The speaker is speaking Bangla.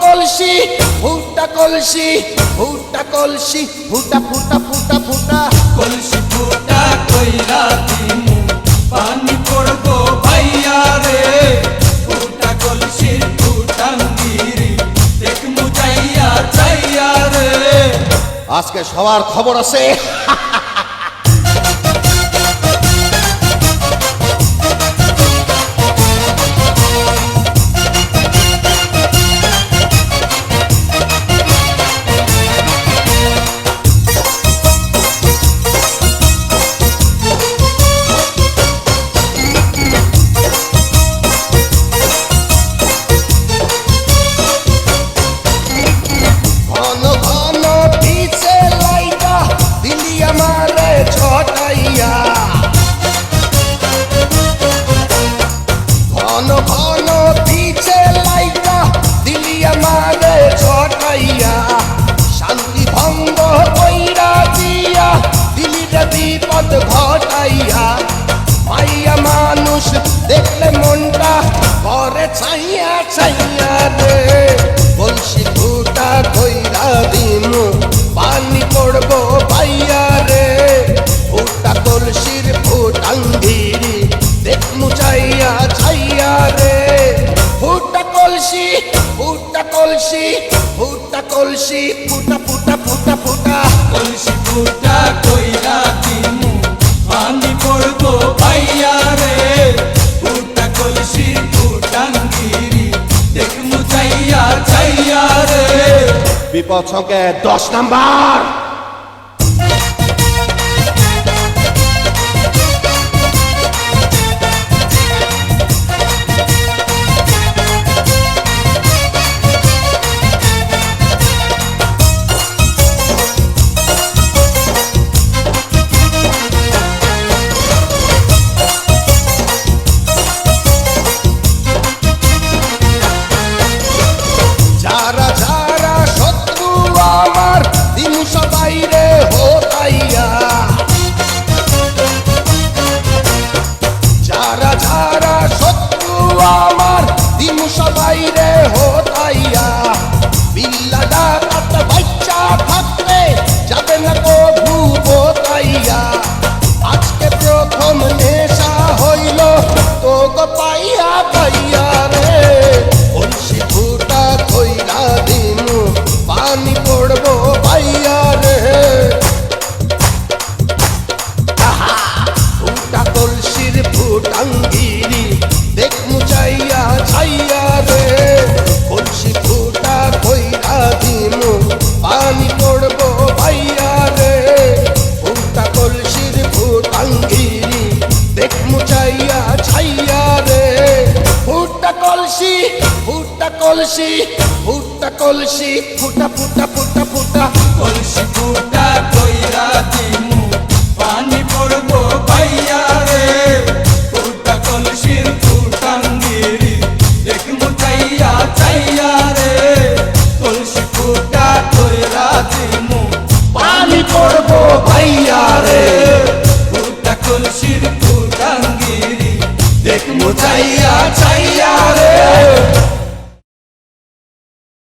কলসি ফুটা কলসি ফুটা কলসি ফুটা ফুটা ফুটা ফুটা কলসি ফুটা কইরা দিমু পানি পড়বো ভাইয়া রে ফুটা কলসির ফুটাঙ্গিরি দেখমু যাইয়া যাইয়া রে আজকে সবার খবর আছে শান্তি ভঙ্গ কইরা দিয়া দিলিরে বিপদ ঘটাইয়া মাইয়া মানুষ দেখলে মনটা করে ছাইয়া ছাইয়া রে কলসি ফুটা কইরা দিমু পানি পড়বো ভাইয়া রে ফুটা কলসির ফুটাঙ্গিরি দেখমু চাইয়া ছাইয়া রে ফুটা কলসি ফুটা কলসি ফুটা কলসি ফুটা ফুটা ফুটা ফুটা কলসি ফুটা কইরা দিমু পানি পড়বো ভাইয়া রে ফুটা কলসির ফুটাঙ্গিরি দেখমু যাইয়া যাইয়া রে বিপদ সংকেত 10 নাম্বার যারা যারা শত্রু আমার দিন সবাই রে হোতাইয়া যারা যারা শত্রু আমার দিন সবাই রে হোতাইয়া বিল্লা ডাকাত বাচ্চা থাকতে যাবে না কভু বোতাইয়া আজকে প্রথম নেশা হইল তো গো পাইয়া পাইয়া রে কলসি ফুটা কইরা দিমু পানি পড়বো ভাইয়া রে ফুটা কলসির ফুটাঙ্গিরি দেখমু চাইয়া ছাইয়া রে কলসি ফুটা কইরা দিমু পানি পড়বো ভাইয়া রে ফুটা কলসির ফুটাঙ্গিরি দেখমু চাইয়া ছাইয়া রে ফুটা কলসি ফুটা কলসি ফুটা কলসি ফুটা ফুটা ফুটা ফুটা কলসি ফুটা কইরা দিমু পানি পড়বো ভাইয়া রে ফুটা কলসির ফুটাঙ্গিরি দেখমু যাইয়া যাইয়া রে কলসি ফুটা কইরা দিমু পানি পড়বো ভাইয়া রে ফুটা কলসির ফুটাঙ্গিরি দেখমু যাইয়া